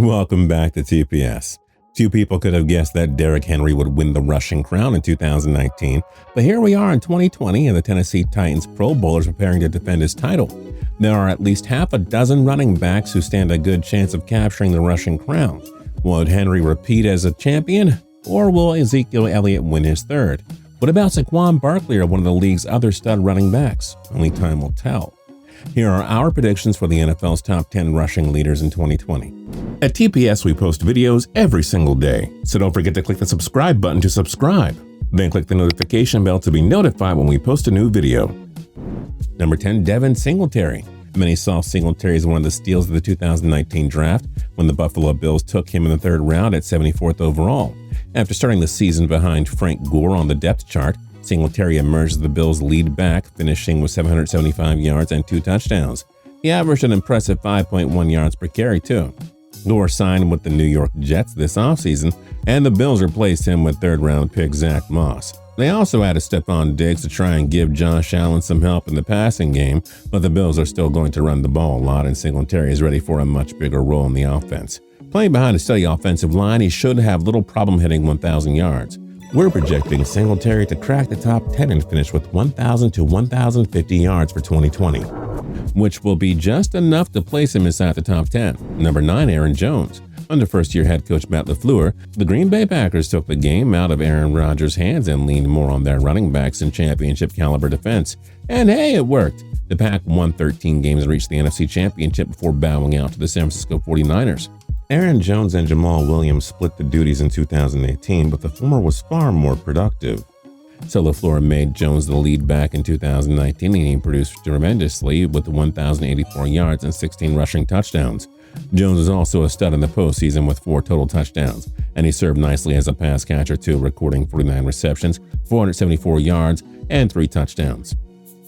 Welcome back to TPS. Few people could have guessed that Derrick Henry would win the rushing crown in 2019, but here we are in 2020 and the Tennessee Titans Pro Bowler is preparing to defend his title. There are at least half a dozen running backs who stand a good chance of capturing the rushing crown. Will Henry repeat as a champion, or will Ezekiel Elliott win his third? What about Saquon Barkley or one of the league's other stud running backs? Only time will tell. Here are our predictions for the NFL's top 10 rushing leaders in 2020. At TPS, we post videos every single day, so don't forget to click the subscribe button to subscribe. Then click the notification bell to be notified when we post a new video. Number 10, Devin Singletary. Many saw Singletary as one of the steals of the 2019 draft when the Buffalo Bills took him in the third round at 74th overall. After starting the season behind Frank Gore on the depth chart, Singletary emerged as the Bills' lead back, finishing with 775 yards and 2 touchdowns. He averaged an impressive 5.1 yards per carry, too. Gore signed with the New York Jets this offseason, and the Bills replaced him with third-round pick Zach Moss. They also added Stephon Diggs to try and give Josh Allen some help in the passing game, but the Bills are still going to run the ball a lot, and Singletary is ready for a much bigger role in the offense. Playing behind a steady offensive line, he should have little problem hitting 1,000 yards. We're projecting Singletary to crack the top 10 and finish with 1,000 to 1,050 yards for 2020, which will be just enough to place him inside the top 10. Number 9, Aaron Jones. Under first-year head coach Matt LaFleur, the Green Bay Packers took the game out of Aaron Rodgers' hands and leaned more on their running backs and championship-caliber defense. And hey, it worked. The Pack won 13 games and reached the NFC Championship before bowing out to the San Francisco 49ers. Aaron Jones and Jamal Williams split the duties in 2018, but the former was far more productive. So LaFleur made Jones the lead back in 2019, and he produced tremendously with 1,084 yards and 16 rushing touchdowns. Jones is also a stud in the postseason with 4 total touchdowns, and he served nicely as a pass catcher too, recording 49 receptions, 474 yards, and 3 touchdowns.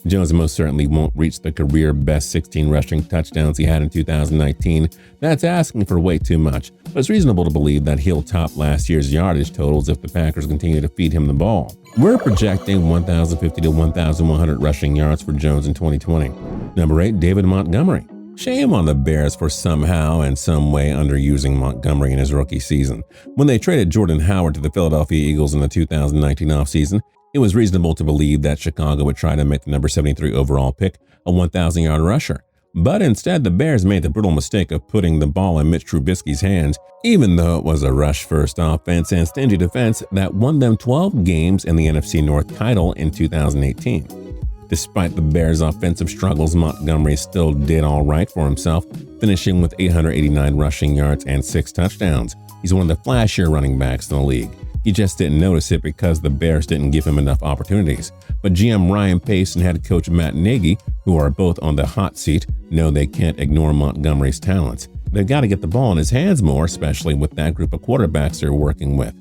Jones most certainly won't reach the career-best 16 rushing touchdowns he had in 2019. That's asking for way too much, but it's reasonable to believe that he'll top last year's yardage totals if the Packers continue to feed him the ball. We're projecting 1,050 to 1,100 rushing yards for Jones in 2020. Number 8, David Montgomery. Shame on the Bears for somehow and some way underusing Montgomery in his rookie season. When they traded Jordan Howard to the Philadelphia Eagles in the 2019 offseason, it was reasonable to believe that Chicago would try to make the number 73 overall pick a 1,000-yard rusher. But instead, the Bears made the brutal mistake of putting the ball in Mitch Trubisky's hands, even though it was a rush-first offense and stingy defense that won them 12 games in the NFC North title in 2018. Despite the Bears' offensive struggles, Montgomery still did all right for himself, finishing with 889 rushing yards and 6 touchdowns. He's one of the flashier running backs in the league. He just didn't notice it because the Bears didn't give him enough opportunities. But GM Ryan Pace and head coach Matt Nagy, who are both on the hot seat, know they can't ignore Montgomery's talents. They've got to get the ball in his hands more, especially with that group of quarterbacks they're working with.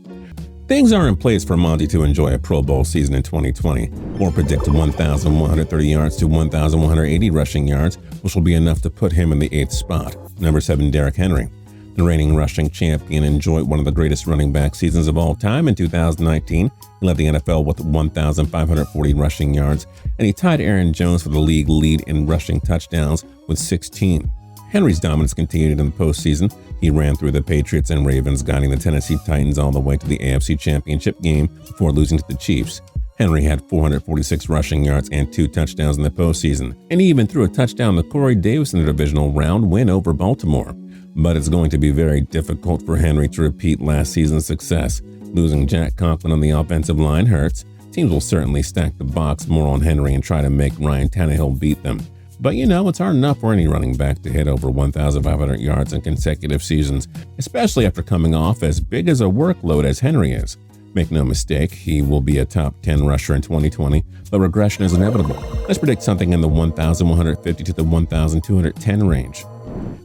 Things are in place for Monty to enjoy a Pro Bowl season in 2020. We'll predict 1,130 yards to 1,180 rushing yards, which will be enough to put him in the 8th spot. Number 7, Derrick Henry. The reigning rushing champion enjoyed one of the greatest running back seasons of all time in 2019. He led the NFL with 1,540 rushing yards, and he tied Aaron Jones for the league lead in rushing touchdowns with 16. Henry's dominance continued in the postseason. He ran through the Patriots and Ravens, guiding the Tennessee Titans all the way to the AFC Championship game before losing to the Chiefs. Henry had 446 rushing yards and 2 touchdowns in the postseason, and he even threw a touchdown to Corey Davis in the divisional round win over Baltimore. But it's going to be very difficult for Henry to repeat last season's success. Losing Jack Conklin on the offensive line hurts. Teams will certainly stack the box more on Henry and try to make Ryan Tannehill beat them. But it's hard enough for any running back to hit over 1,500 yards in consecutive seasons, especially after coming off as big as a workload as Henry is. Make no mistake, he will be a top 10 rusher in 2020, but regression is inevitable. Let's predict something in the 1,150 to the 1,210 range.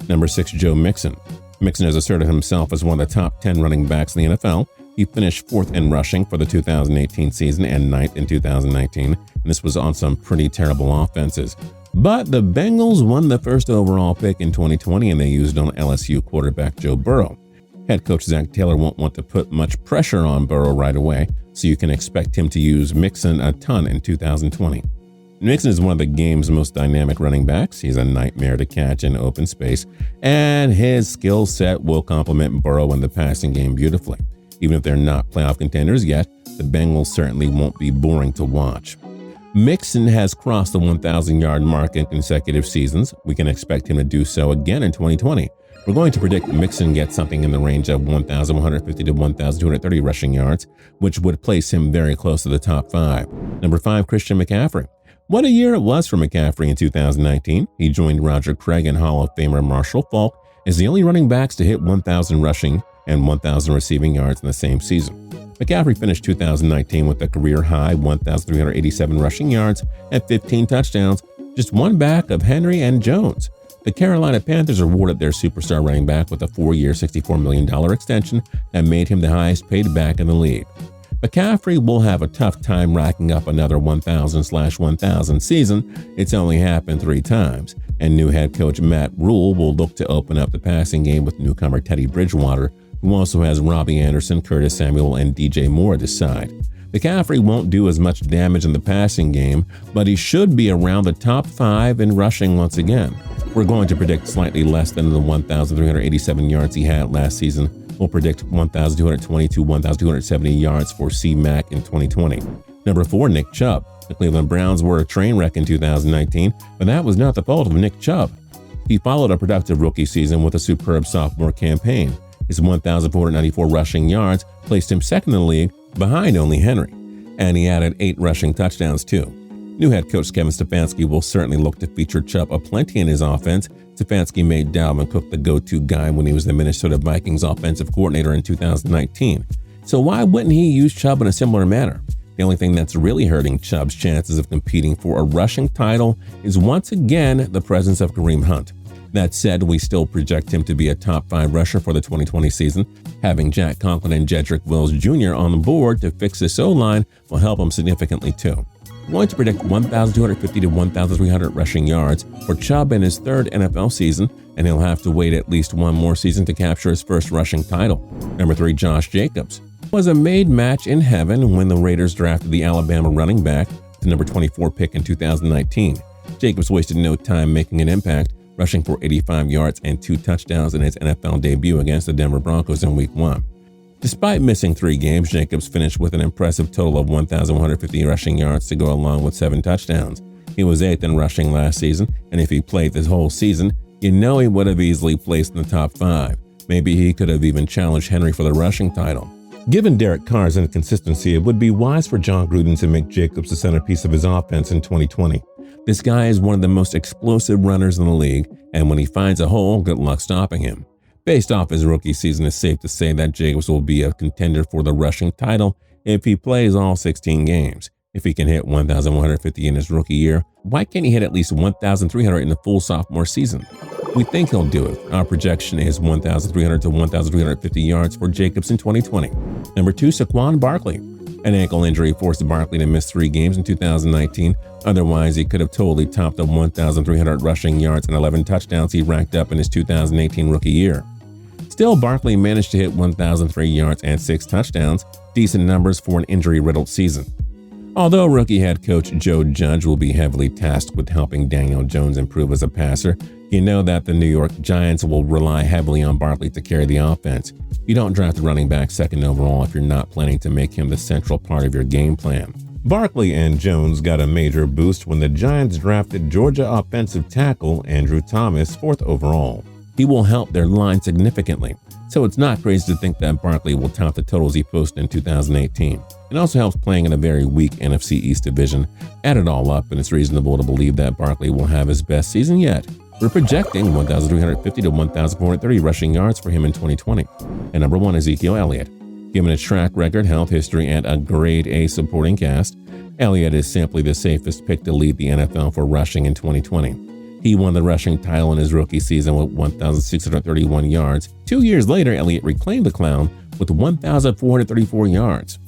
Number 6, Joe Mixon. Mixon has asserted himself as one of the top 10 running backs in the NFL. He finished 4th in rushing for the 2018 season and 9th in 2019, and this was on some pretty terrible offenses. But the Bengals won the first overall pick in 2020, and they used on LSU quarterback Joe Burrow. Head coach Zach Taylor won't want to put much pressure on Burrow right away, so you can expect him to use Mixon a ton in 2020. Mixon is one of the game's most dynamic running backs. He's a nightmare to catch in open space, and his skill set will complement Burrow in the passing game beautifully. Even if they're not playoff contenders yet, the Bengals certainly won't be boring to watch. Mixon has crossed the 1,000-yard mark in consecutive seasons. We can expect him to do so again in 2020. We're going to predict Mixon gets something in the range of 1,150 to 1,230 rushing yards, which would place him very close to the top 5. Number 5, Christian McCaffrey. What a year it was for McCaffrey in 2019. He joined Roger Craig and Hall of Famer Marshall Faulk as the only running backs to hit 1,000 rushing and 1,000 receiving yards in the same season. McCaffrey finished 2019 with a career-high 1,387 rushing yards and 15 touchdowns, just one back of Henry and Jones. The Carolina Panthers awarded their superstar running back with a 4-year, $64 million extension that made him the highest-paid back in the league. McCaffrey will have a tough time racking up another 1,000/1,000 season. It's only happened 3 times, and new head coach Matt Rule will look to open up the passing game with newcomer Teddy Bridgewater, who also has Robbie Anderson, Curtis Samuel, and DJ Moore at his side. McCaffrey won't do as much damage in the passing game, but he should be around the top 5 in rushing once again. We're going to predict slightly less than the 1,387 yards he had last season. We'll predict 1,220 to 1,270 yards for C-Mac in 2020. Number 4, Nick Chubb. The Cleveland Browns were a train wreck in 2019, but that was not the fault of Nick Chubb. He followed a productive rookie season with a superb sophomore campaign. His 1,494 rushing yards placed him second in the league, behind only Henry, and he added 8 rushing touchdowns too. New head coach Kevin Stefanski will certainly look to feature Chubb aplenty in his offense. Stefanski made Dalvin Cook the go-to guy when he was the Minnesota Vikings offensive coordinator in 2019. So why wouldn't he use Chubb in a similar manner? The only thing that's really hurting Chubb's chances of competing for a rushing title is once again the presence of Kareem Hunt. That said, we still project him to be a top 5 rusher for the 2020 season. Having Jack Conklin and Jedrick Wills Jr. on the board to fix this O-line will help him significantly too. We're going to predict 1,250 to 1,300 rushing yards for Chubb in his 3rd NFL season, and he'll have to wait at least one more season to capture his first rushing title. Number 3, Josh Jacobs. It was a made match in heaven when the Raiders drafted the Alabama running back, the number 24 pick in 2019. Jacobs wasted no time making an impact, rushing for 85 yards and 2 touchdowns in his NFL debut against the Denver Broncos in Week 1. Despite missing 3 games, Jacobs finished with an impressive total of 1,150 rushing yards to go along with 7 touchdowns. He was 8th in rushing last season, and if he played this whole season, he would have easily placed in the top 5. Maybe he could have even challenged Henry for the rushing title. Given Derek Carr's inconsistency, it would be wise for John Gruden to make Jacobs the centerpiece of his offense in 2020. This guy is one of the most explosive runners in the league, and when he finds a hole, good luck stopping him. Based off his rookie season, it's safe to say that Jacobs will be a contender for the rushing title if he plays all 16 games. If he can hit 1,150 in his rookie year, why can't he hit at least 1,300 in the full sophomore season? We think he'll do it. Our projection is 1,300 to 1,350 yards for Jacobs in 2020. Number 2, Saquon Barkley. An ankle injury forced Barkley to miss 3 games in 2019. Otherwise, he could have totally topped the 1,300 rushing yards and 11 touchdowns he racked up in his 2018 rookie year. Still, Barkley managed to hit 1,003 yards and 6 touchdowns, decent numbers for an injury-riddled season. Although rookie head coach Joe Judge will be heavily tasked with helping Daniel Jones improve as a passer, you know that the New York Giants will rely heavily on Barkley to carry the offense. You don't draft a running back 2nd overall if you're not planning to make him the central part of your game plan. Barkley and Jones got a major boost when the Giants drafted Georgia offensive tackle Andrew Thomas 4th overall. He will help their line significantly, so it's not crazy to think that Barkley will top the totals he posted in 2018. It also helps playing in a very weak NFC East division. Add it all up, and it's reasonable to believe that Barkley will have his best season yet. We're projecting 1,350 to 1,430 rushing yards for him in 2020. And number 1, Ezekiel Elliott. Given his track record, health history, and a grade A supporting cast, Elliott is simply the safest pick to lead the NFL for rushing in 2020. He won the rushing title in his rookie season with 1,631 yards. 2 years later, Elliott reclaimed the crown with 1,434 yards.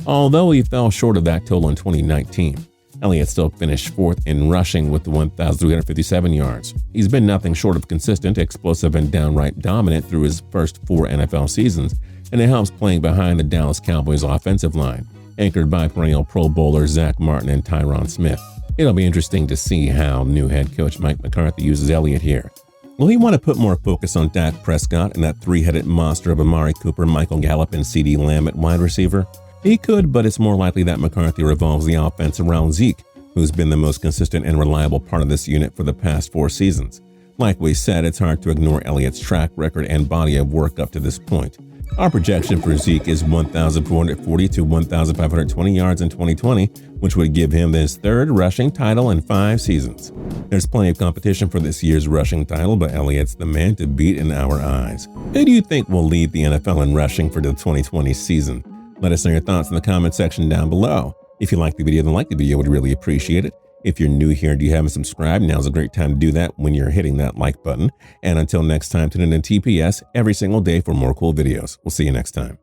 Although he fell short of that total in 2019, Elliott still finished 4th in rushing with 1,357 yards. He's been nothing short of consistent, explosive, and downright dominant through his first 4 NFL seasons, and it helps playing behind the Dallas Cowboys offensive line, anchored by perennial Pro Bowlers Zach Martin and Tyron Smith. It'll be interesting to see how new head coach Mike McCarthy uses Elliott here. Will he want to put more focus on Dak Prescott and that three-headed monster of Amari Cooper, Michael Gallup, and CeeDee Lamb at wide receiver? He could, but it's more likely that McCarthy revolves the offense around Zeke, who's been the most consistent and reliable part of this unit for the past 4 seasons. Like we said, it's hard to ignore Elliott's track record and body of work up to this point. Our projection for Zeke is 1,440 to 1,520 yards in 2020, which would give him his 3rd rushing title in 5 seasons. There's plenty of competition for this year's rushing title, but Elliott's the man to beat in our eyes. Who do you think will lead the NFL in rushing for the 2020 season? Let us know your thoughts in the comment section down below. If you liked the video, then like the video, would really appreciate it. If you're new here and you haven't subscribed, now's a great time to do that when you're hitting that like button. And until next time, tune in to TPS every single day for more cool videos. We'll see you next time.